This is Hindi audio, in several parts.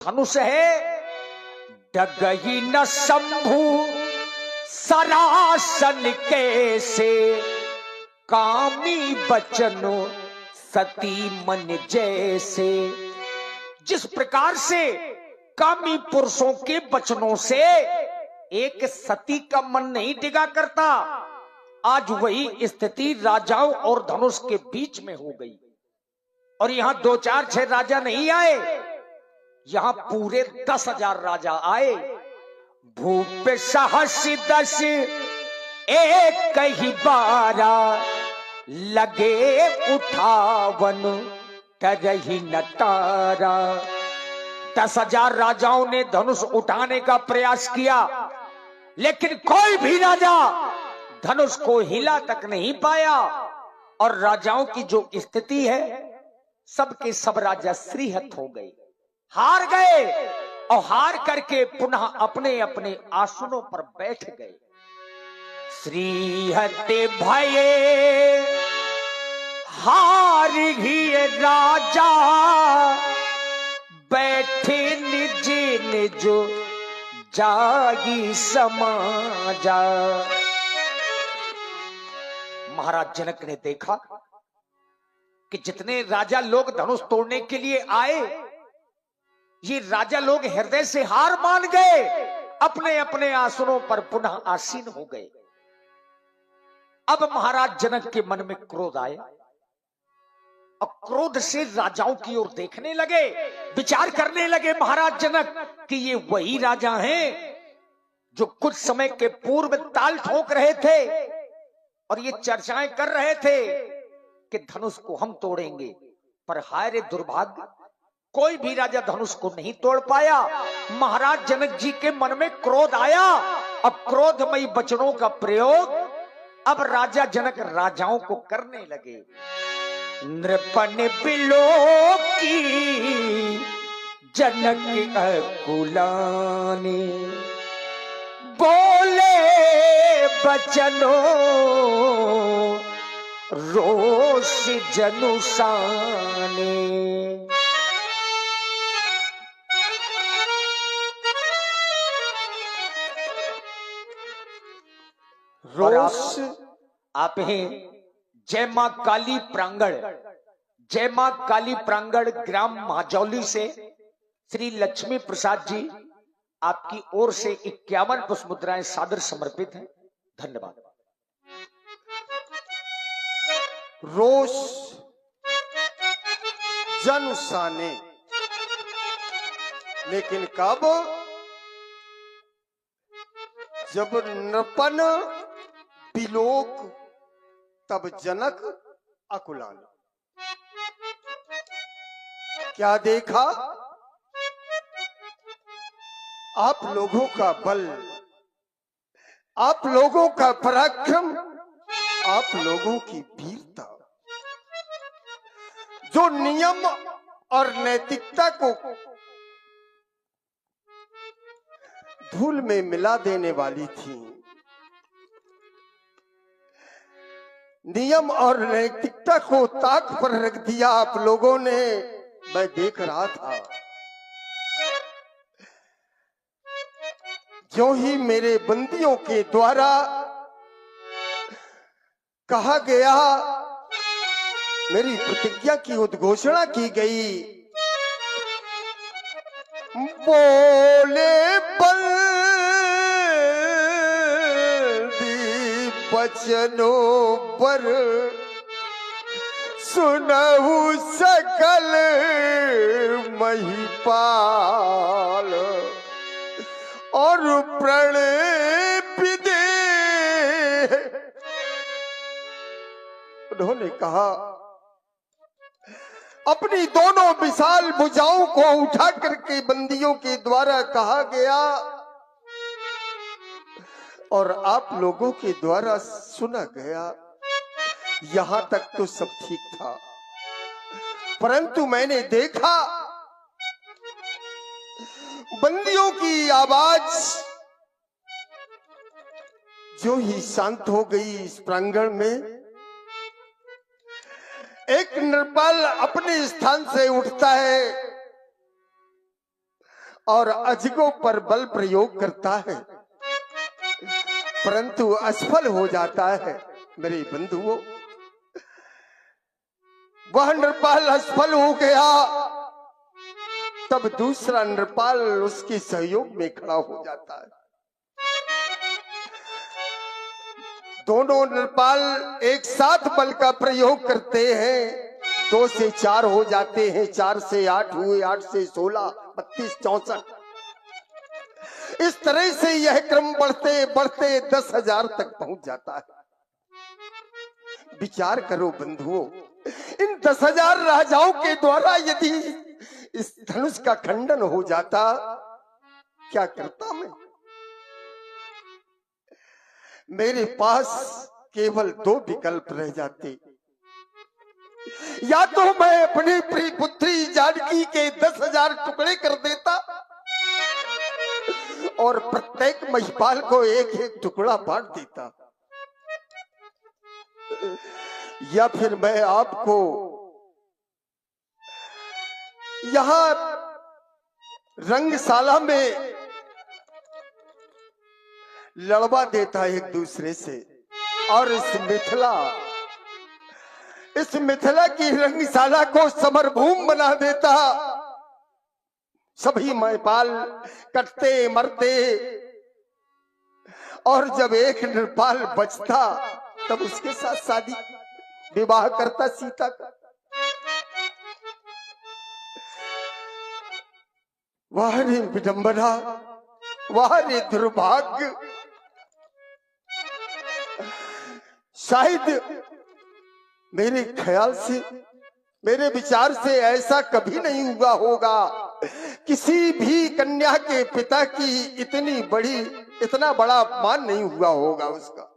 धनुष है डगही न शंभु सरासन कैसे, कामी बचनो सती मन जैसे। जिस प्रकार से कामी पुरुषों के वचनों से एक सती का मन नहीं टिका करता, आज वही स्थिति राजाओं और धनुष के बीच में हो गई। और यहां 2 4 6 राजा नहीं आए, यहां पूरे 10,000 राजा आए। भूप सहस 10 एक ही बारा, लगे उठावन तरही न तारा। 10,000 राजाओं ने धनुष उठाने का प्रयास किया, लेकिन कोई भी राजा धनुष को हिला तक नहीं पाया। और राजाओं की जो स्थिति है, सबके सब राजा श्रीहत हो गए, हार गए। और हार करके पुनः अपने अपने आसनों पर बैठ गए। श्रीहत भये हार ही राजा, बैठे निज निज जागी समाजा। महाराज जनक ने देखा कि जितने राजा लोग धनुष तोड़ने के लिए आए, ये राजा लोग हृदय से हार मान गए, अपने अपने आसनों पर पुनः आसीन हो गए। अब महाराज जनक के मन में क्रोध आया और क्रोध से राजाओं की ओर देखने लगे, विचार करने लगे महाराज जनक कि ये वही राजा हैं जो कुछ समय के पूर्व ताल ठोक रहे थे और ये चर्चाएं कर रहे थे कि धनुष को हम तोड़ेंगे। पर हाय रे दुर्भाग्य, कोई भी राजा धनुष को नहीं तोड़ पाया। महाराज जनक जी के मन में क्रोध आया। अब क्रोधमयी वचनों का प्रयोग अब राजा जनक राजाओं को करने लगे। नृपन बिलो की जनक अकुलाने, बोले बचनो रोष जनुसाने। रोष आप हैं जय मां काली प्रांगण, जय मां काली प्रांगण ग्राम महाजौली से श्री लक्ष्मी प्रसाद जी, आपकी ओर से 51 पुष्प मुद्राएं सादर समर्पित हैं। धन्यवाद। रोष जनुसाने, लेकिन कब? जब नृपन बिलोक, तब जनक अकुलान। क्या देखा? आप लोगों का बल, आप लोगों का पराक्रम, आप लोगों की वीरता, जो नियम और नैतिकता को धूल में मिला देने वाली थी। नियम और नैतिकता को ताक पर रख दिया आप लोगों ने। मैं देख रहा था, जो ही मेरे बंदियों के द्वारा कहा गया, मेरी प्रतिज्ञा की उद्घोषणा की गई, बोले बचनों पर सुनहु सकल महिपाल, और प्रणय दे। उन्होंने कहा, अपनी दोनों विशाल भुजाओं को उठा करके बंदियों के द्वारा कहा गया और आप लोगों के द्वारा सुना गया। यहां तक तो सब ठीक था, परंतु मैंने देखा बंदियों की आवाज जो ही शांत हो गई इस प्रांगण में, एक नृपाल अपने स्थान से उठता है और अजगों पर बल प्रयोग करता है, परंतु असफल हो जाता है। मेरे बंधुओं, वह नृपाल असफल हो गया, तब दूसरा नृपाल उसके सहयोग में खड़ा हो जाता है। दोनों नृपाल एक साथ बल का प्रयोग करते हैं। 2 से 4 हो जाते हैं, 4 से 8 हुए, 8 से 16, 32, 64। इस तरह से यह क्रम बढ़ते बढ़ते 10,000 तक पहुंच जाता है। विचार करो बंधुओं, इन 10,000 राजाओं के द्वारा यदि इस धनुष का खंडन हो जाता, क्या करता मैं? मेरे पास केवल 2 विकल्प रह जाते। या तो मैं अपनी प्रिय पुत्री जानकी के 10,000 टुकड़े कर देता और प्रत्येक महिपाल को एक एक टुकड़ा बांट देता, या फिर मैं आपको यहां रंगशाला में लड़वा देता एक दूसरे से, और इस मिथिला की रंगशाला को समरभूमि बना देता। सभी महिपाल कटते मरते, और जब एक नृपाल बचता तब उसके साथ शादी विवाह करता सीता का। वाह रे विडंबना, वाह रे दुर्भाग्य। शायद मेरे ख्याल से, मेरे विचार से ऐसा कभी नहीं हुआ होगा। किसी भी कन्या के पिता की इतना बड़ा मान नहीं हुआ होगा उसका।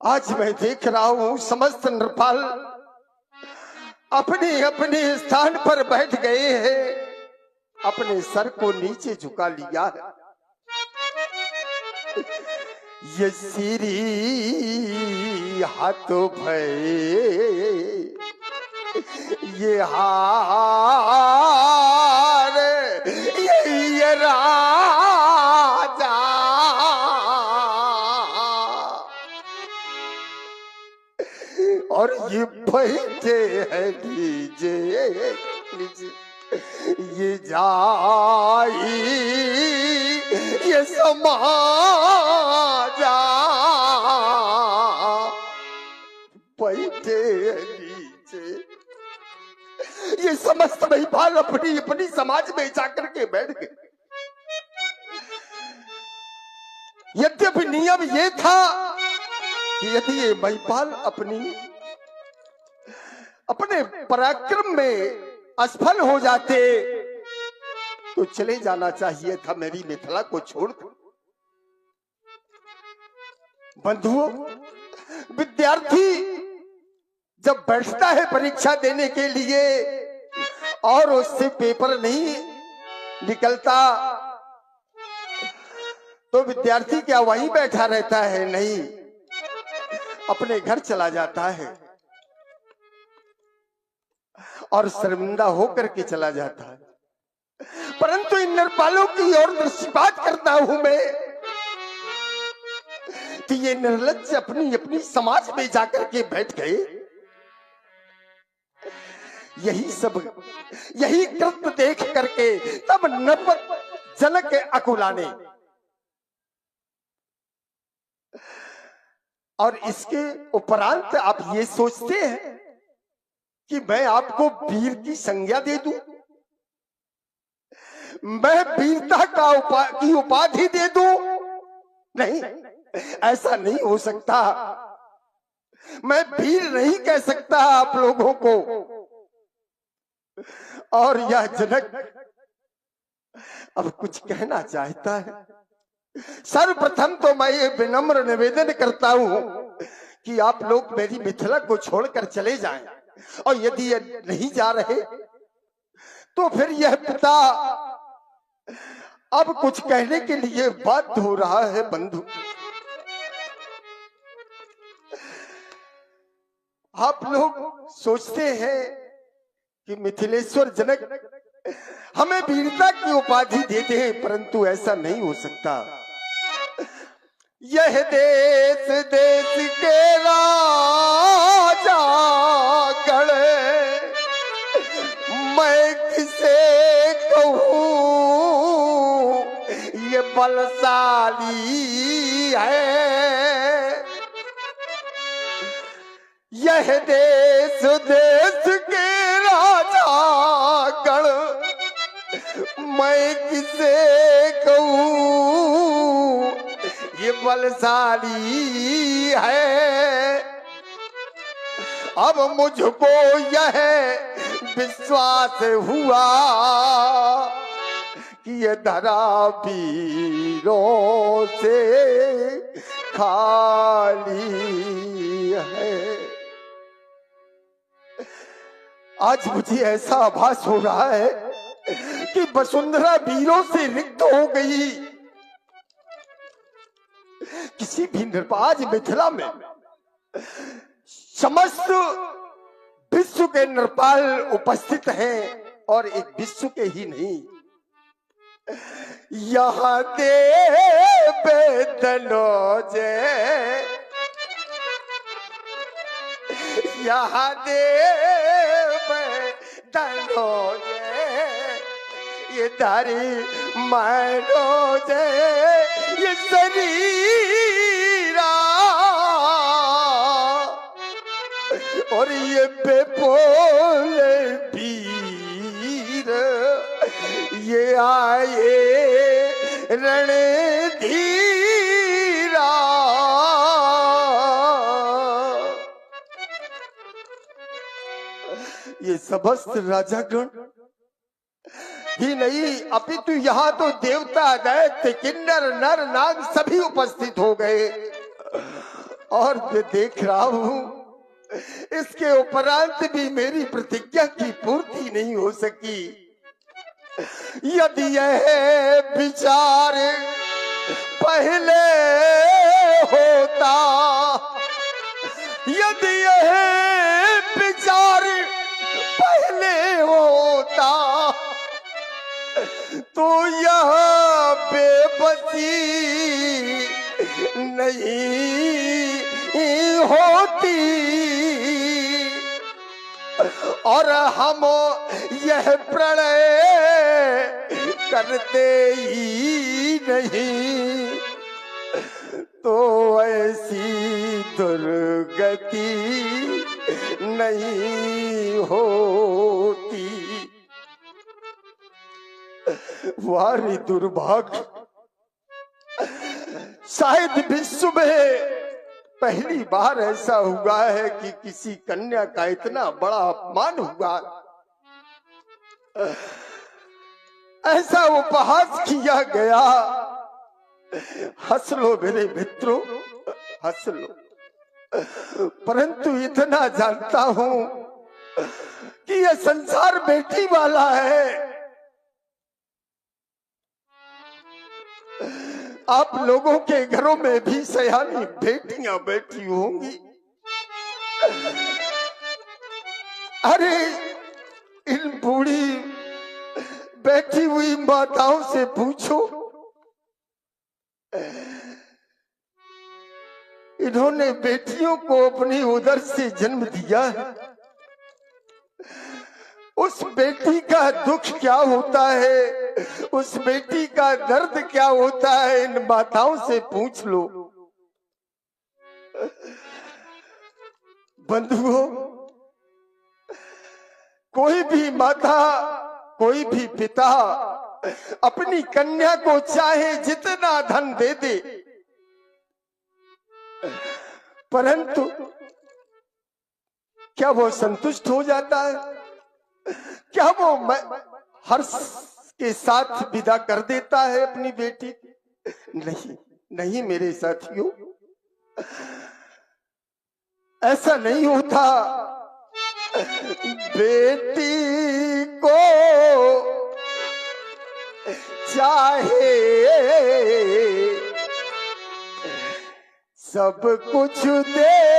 आज मैं देख रहा हूं समस्त नृपाल अपने अपने स्थान पर बैठ गए हैं, अपने सर को नीचे झुका लिया है। ये सिरी हाथों भय, ये हार, ये राजा, और ये बैठे हैं लीजे ये जाई, ये समाजा बैठे नीचे। ये समस्त महिपाल अपनी अपनी समाज में जाकर के बैठ गए। यद्यपि नियम ये था कि यदि ये महिपाल अपने पराक्रम में असफल हो जाते तो चले जाना चाहिए था मेरी मिथिला को छोड़कर। बंधुओं, विद्यार्थी जब बैठता है परीक्षा देने के लिए और उससे पेपर नहीं निकलता, तो विद्यार्थी क्या वहीं बैठा रहता है? नहीं, अपने घर चला जाता है और शर्मिंदा होकर के चला जाता है। परंतु इन नरपालों की ओर दृष्टिपात करता हूं मैं कि ये निर्लज्ज अपनी अपनी समाज में जाकर के बैठ गए। यही कृत्य देख करके तब नपत जनक अकुलाने, और इसके उपरांत आप ये सोचते हैं कि मैं आपको वीर की संज्ञा दे दूं, मैं वीरता की उपाधि दे दूं? नहीं, ऐसा नहीं हो सकता। मैं वीर नहीं कह सकता आप लोगों को। और यह जनक अब कुछ कहना चाहता है। सर्वप्रथम तो मैं ये विनम्र निवेदन करता हूं कि आप लोग मेरी मिथिला को छोड़कर चले जाएं, और यदि ये नहीं जा रहे तो फिर यह पिता अब कुछ कहने के लिए बाध्य हो रहा है। बंधु, आप लोग सोचते हैं कि मिथिलेश्वर जनक हमें वीरता की उपाधि देते हैं, परंतु ऐसा नहीं हो सकता। यह देश देश के राजा गढ़े, मैं किसे कहूँ ये बलशाली है। यह देश देश के राजा गण, मैं किसे कहूँ ये बलशाली है। अब मुझको यह विश्वास हुआ कि ये धरा वीरों से खाली है। आज मुझे ऐसा आभास हो रहा है कि वसुंधरा वीरों से रिक्त हो गई। किसी भी नृपाज मिथिला में समस्त विश्व के नृपाल उपस्थित हैं, और एक विश्व के ही नहीं, यहाँ देव दनोजे, यहाँ देव दनोजे, ये दारी मानोजे, ये शरीरा, और ये बेपोल वीर, ये आए रणधीरा। ये समस्त राजागण ही नहीं, अपितु यहाँ तो देवता दैत्य किन्नर नर नाग सभी उपस्थित हो गए। और मैं देख रहा हूं इसके उपरांत भी मेरी प्रतिज्ञा की पूर्ति नहीं हो सकी। यदि यह विचार पहले होता, यदि यह विचार पहले होता, तो यह बेबसी नहीं होती, और हम यह प्रणय करते ही नहीं, तो ऐसी दुर्गति नहीं होती। वारी दुर्भाग्य, शायद विश्व में पहली बार ऐसा हुआ है कि किसी कन्या का इतना बड़ा अपमान हुआ, ऐसा उपहास किया गया। हंस लो मेरे मित्रों, हंस लो, परंतु इतना जानता हूं कि यह संसार बेटी वाला है। आप लोगों के घरों में भी सयानी बेटियां बैठी होंगी। अरे इन बूढ़ी बैठी हुई माताओं से पूछो, इन्होंने बेटियों को अपनी उदर से जन्म दिया है, उस बेटी का दुख क्या होता है, उस बेटी का दर्द क्या होता है, इन माताओं से पूछ लो। बंधुओं, कोई भी माता, कोई भी पिता अपनी कन्या को चाहे जितना धन दे दे, परंतु क्या वो संतुष्ट हो जाता है? क्या वो हर्ष के साथ विदा कर देता है अपनी बेटी? नहीं, नहीं मेरे साथियों, ऐसा नहीं होता। बेटी को चाहे सब कुछ दे